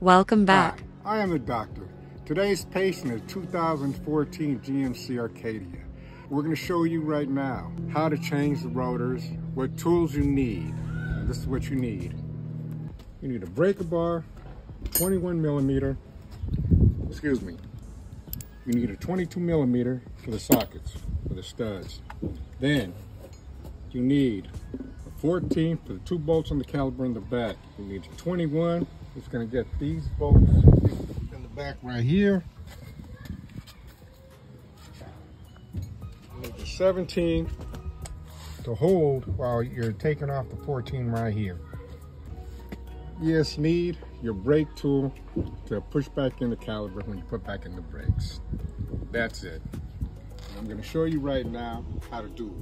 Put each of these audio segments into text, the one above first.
Welcome back. Hi, I am the doctor. Today's patient is 2014 GMC Acadia. We're going to show you right now how to change the rotors, what tools you need. And this is what you need. You need a breaker bar, 21 millimeter, excuse me. You need a 22 millimeter for the sockets, for the studs. Then you need a 14 for the 2 bolts on the caliper in the back. You need a 21. It's going to get these bolts in the back right here. You need the 17 to hold while you're taking off the 14 right here. Yes, need your brake tool to push back in the caliper when you put back in the brakes. That's it. And I'm going to show you right now how to do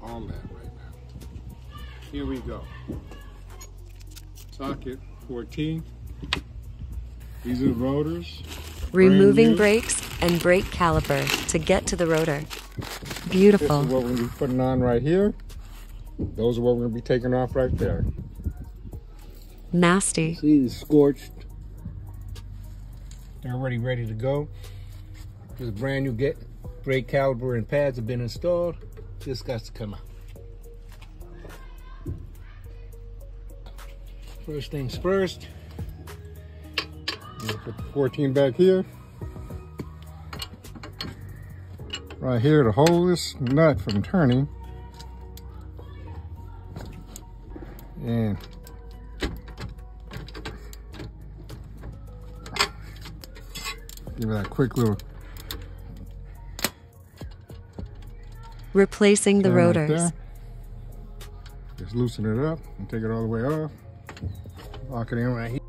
all that right now. Here we go. Socket 14. These are the rotors. Removing brakes and brake caliper to get to the rotor. Beautiful. This is what we're going to be putting on right here. Those are what we're going to be taking off right there. Nasty. See, it's scorched. They're already ready to go. This brand new brake caliper and pads have been installed. Just got to come out. First things first. Put the 14 back here. Right here to hold this nut from turning. And give it that quick little. Replacing the rotors. Right, just loosen it up and take it all the way off. Lock it in right here.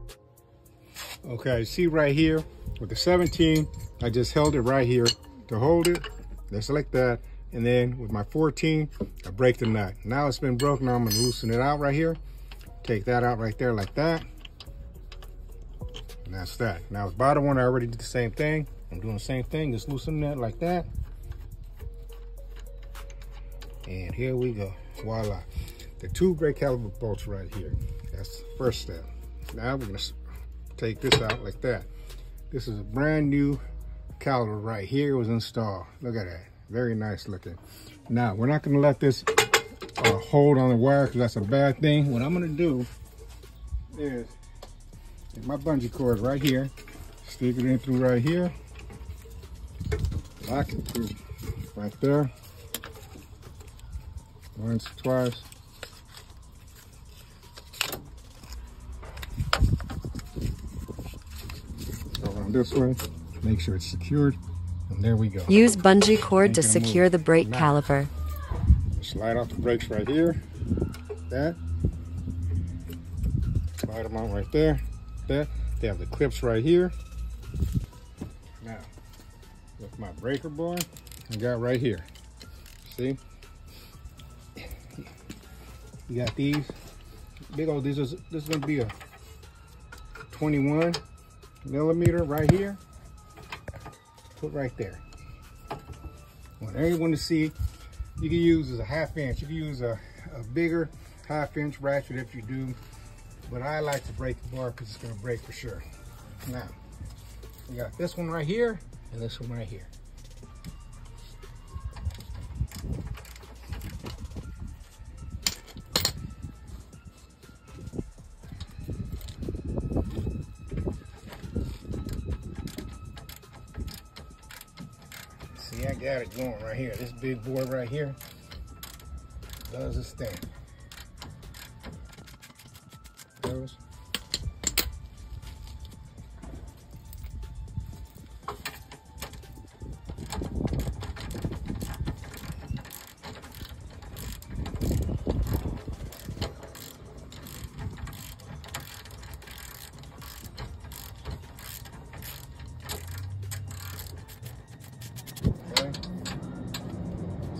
Okay, see right here with the 17, I just held it right here to hold it, just like that. And then with my 14, I break the nut. Now it's been broken, now I'm gonna loosen it out right here. Take that out right there like that. And that's that. Now the bottom one, I already did the same thing. I'm doing the same thing, just loosen that like that. And here we go, voila. The 2 brake caliper bolts right here. That's the first step. Now we're gonna take this out like that. This is a brand new caliper right here. It was installed. Look at that, very nice looking. Now we're not gonna let this hold on the wire because that's a bad thing. What I'm gonna do is take my bungee cord right here, stick it in through right here, lock it through right there. Once, twice. Go around this way, make sure it's secured, and there we go. Use bungee cord to secure the brake caliper. Slide off the brakes right here, that. Slide them out right there, that. They have the clips right here. Now, with my breaker bar, I got right here. See? You got these big old, this is gonna be a 21 millimeter right here. Put right there. Want everyone to see, you can use as a 1/2 inch. You can use a bigger 1/2 inch ratchet if you do, but I like to break the bar because it's gonna break for sure. Now, we got this one right here and this one right here. See, I got it going right here. This big boy right here does its thing. Goes.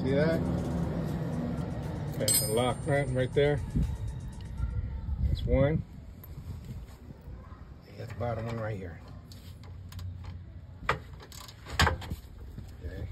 See that? That's a lock right there. That's one. And that's the bottom one right here. Okay.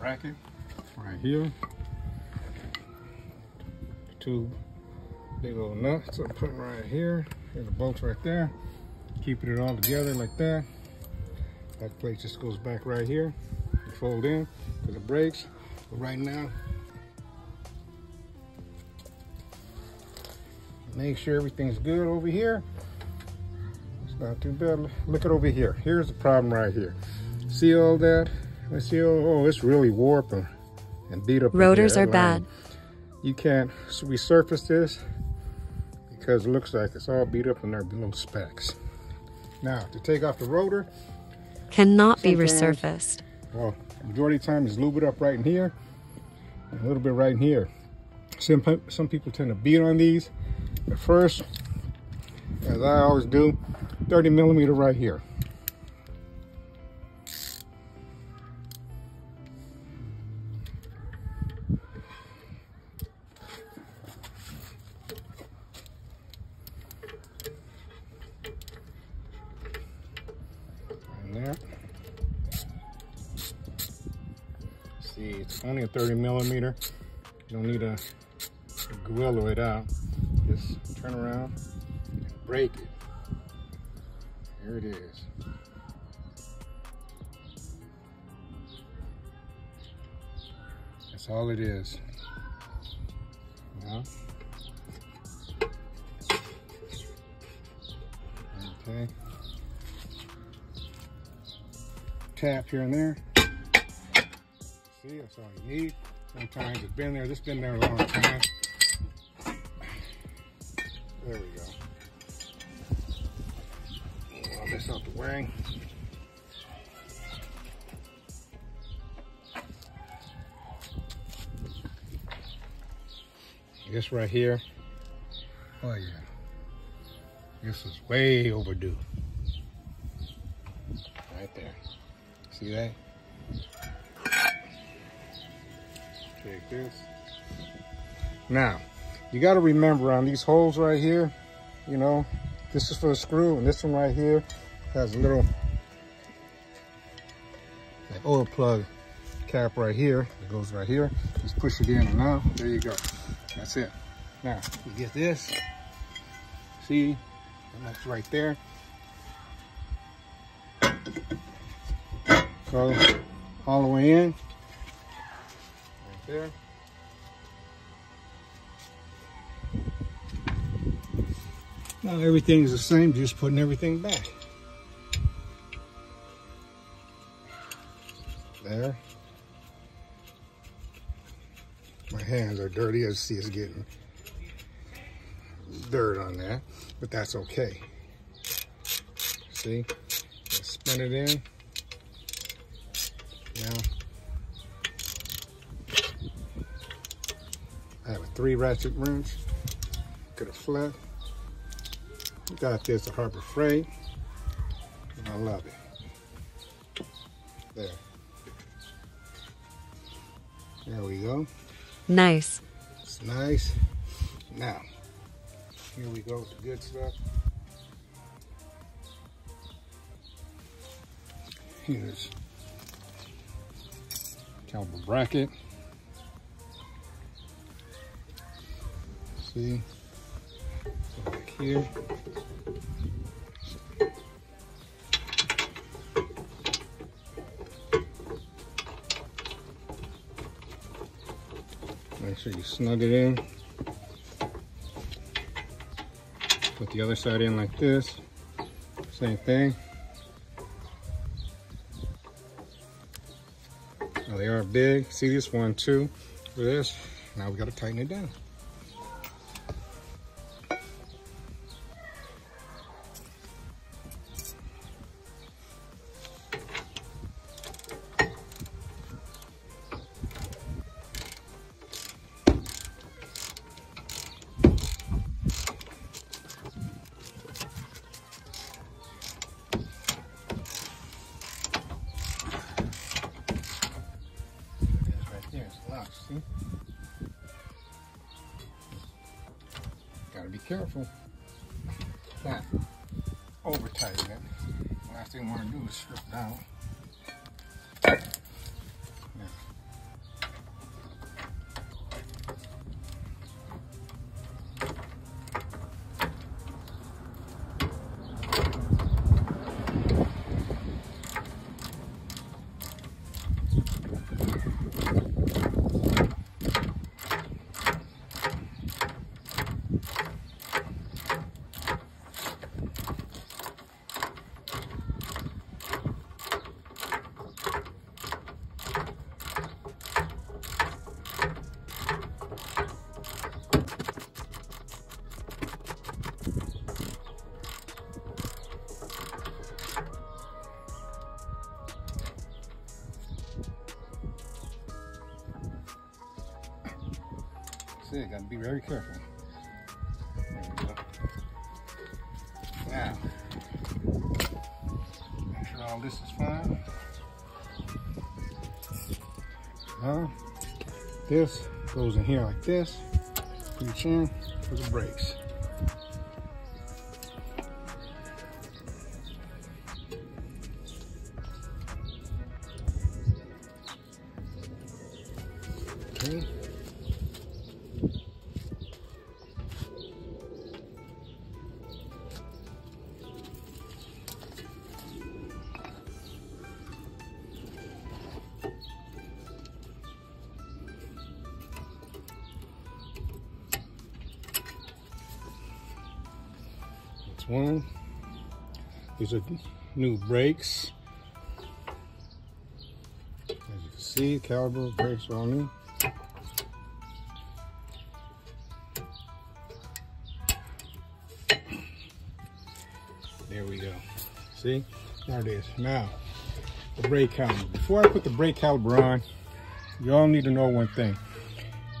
bracket right here. Two big old nuts I'm putting right here. There's the bolts right there. Keeping it all together like that. That plate just goes back right here. Fold in to the brakes. But right now, make sure everything's good over here. It's not too bad. Look at over here. Here's the problem right here. See all that? Let's see. Oh, it's really warped and beat up. Rotors are bad. You can't resurface this because it looks like it's all beat up and they're below specs. Now, to take off the rotor, cannot be resurfaced. Well, majority of the time is lube it up right in here, and a little bit right in here. Some people tend to beat on these. But first, as I always do, 30 millimeter right here. There. See, it's only a 30 millimeter. You don't need to guillo it out. Just turn around and break it. Here it is. That's all it is. Now, okay. Tap here and there. See, that's all you need. Sometimes it's been there. This has been there a long time. There we go. All this out the way. This right here. Oh yeah. This is way overdue. Right there. See that? Take this. Now, you got to remember on these holes right here, you know, this is for the screw, and this one right here has a little oil plug cap right here. It goes right here. Just push it in and out. There you go. That's it. Now, you get this. See? That's right there. Go all the way in. Right there. Now everything's the same, just putting everything back. There. My hands are dirty, as you see it's getting dirt on that, but that's okay. See? Just spin it in. Now, I have a 3 ratchet wrench. Could have flat. Got this at Harbor Freight. And I love it. There. There we go. Nice. It's nice. Now, here we go with the good stuff. Here's caliper bracket. See? Go back here. Make sure you snug it in. Put the other side in like this. Same thing. Now they are big. See this one too for this. Now we got to tighten it down. See? Gotta be careful. Not over tighten it. Last thing I want to do is strip down. Now, That's it, gotta be very careful. There we go. Now, make sure all this is fine. This goes in here like this. Reach in for the brakes. Okay. That's one. These are new brakes. As you can see, caliper brakes are all new. There we go. See? There it is. Now, the brake caliper. Before I put the brake caliper on, you all need to know one thing.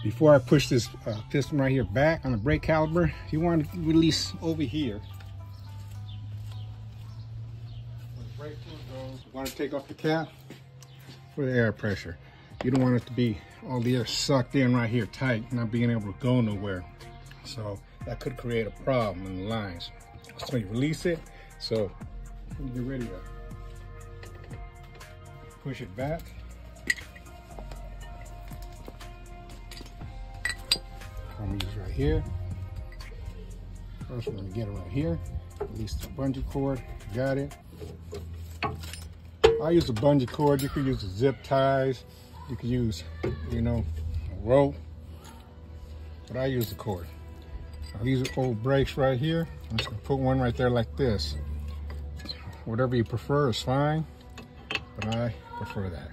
Before I push this piston right here back on the brake caliper, you want to release over here. When the brake fluid goes, you want to take off the cap for the air pressure. You don't want it to be all the air sucked in right here tight, not being able to go nowhere. So that could create a problem in the lines. So you release it. So when you get ready to push it back, I'm gonna use right here. First we're gonna get it right here. Release the bungee cord. Got it. I use a bungee cord. You could use the zip ties. You could use, you know, a rope. But I use the cord. Now, these are old brakes right here. I'm just gonna put one right there like this. Whatever you prefer is fine, but I prefer that.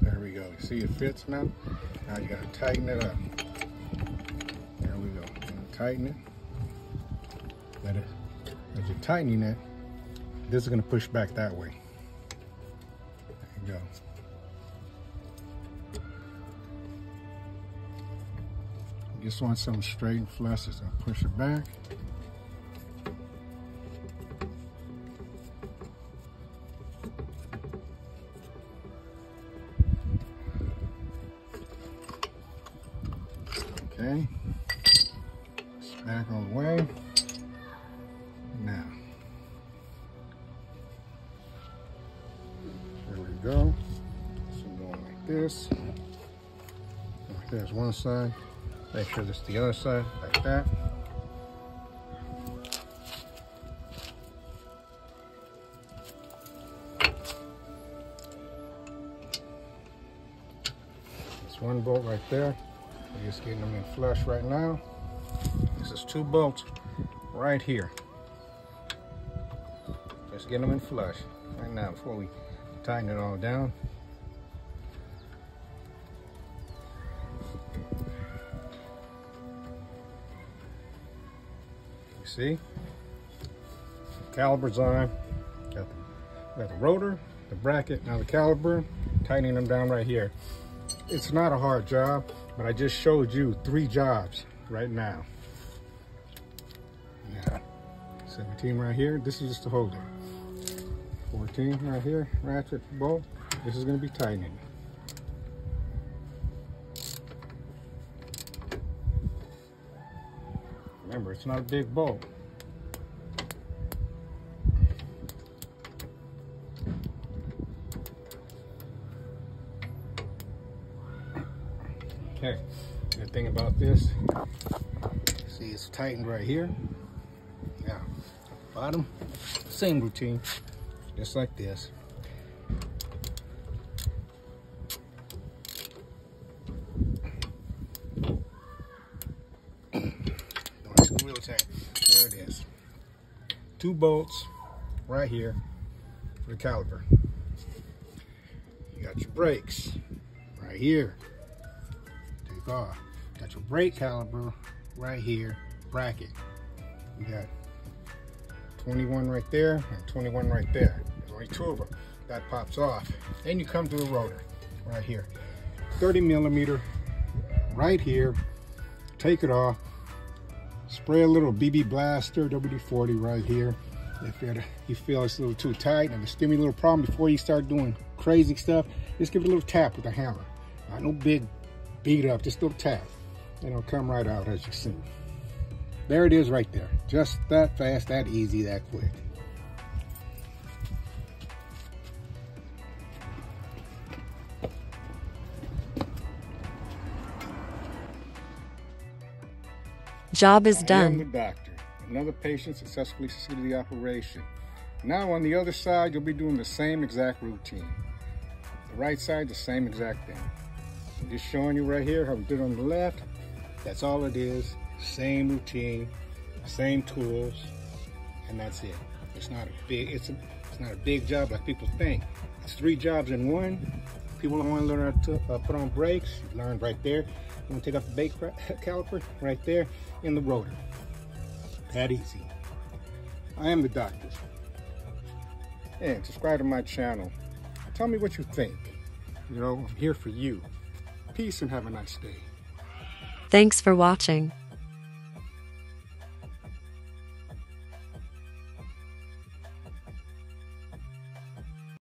There we go. See, it fits now. Now you gotta tighten it up. There we go. Tighten it. Let it. As you're tightening it, this is going to push back that way. There you go. You just want something straight and flush. Just going to push it back. Okay. It's back all the way. Now. There we go. So going like this. There's one side. Make sure this is the other side, like that. There's one bolt right there. We're just getting them in flush right now. This is two bolts right here. Just getting them in flush right now before we tighten it all down. You see? Caliper's on. Got the rotor, the bracket, now the caliper, tightening them down right here. It's not a hard job, but I just showed you 3 jobs right now. Yeah. 17 right here. This is just to hold it. 14 right here, ratchet bolt. This is going to be tightening. Remember, it's not a big bolt. Okay, good thing about this, see it's tightened right here. Now, bottom, same routine, just like this. Real tight. There it is. 2 bolts right here for the caliper. You got your brakes right here. Take off. Got your brake caliper right here, bracket. You got 21 right there and 21 right there. There's only two of them. That pops off. Then you come to the rotor right here. 30 millimeter right here. Take it off. Spray a little BB Blaster WD-40 right here. If you feel it's a little too tight and it's giving you a little problem before you start doing crazy stuff, just give it a little tap with a hammer. Not no big beat up, just a little tap. And it'll come right out as you see. There it is right there. Just that fast, that easy, that quick. Job is I am done. the doctor. Another patient successfully succeeded the operation. Now on the other side, you'll be doing the same exact routine. The right side, the same exact thing. I'm just showing you right here how we did on the left. That's all it is. Same routine, same tools, and that's it. It's not a big job like people think. It's 3 jobs in one. People don't want to learn how to put on brakes. You learn right there. You want to take off the brake caliper right there in the rotor. That easy. I am the doctor. And subscribe to my channel. Tell me what you think. You know, I'm here for you. Peace and have a nice day. Thanks for watching.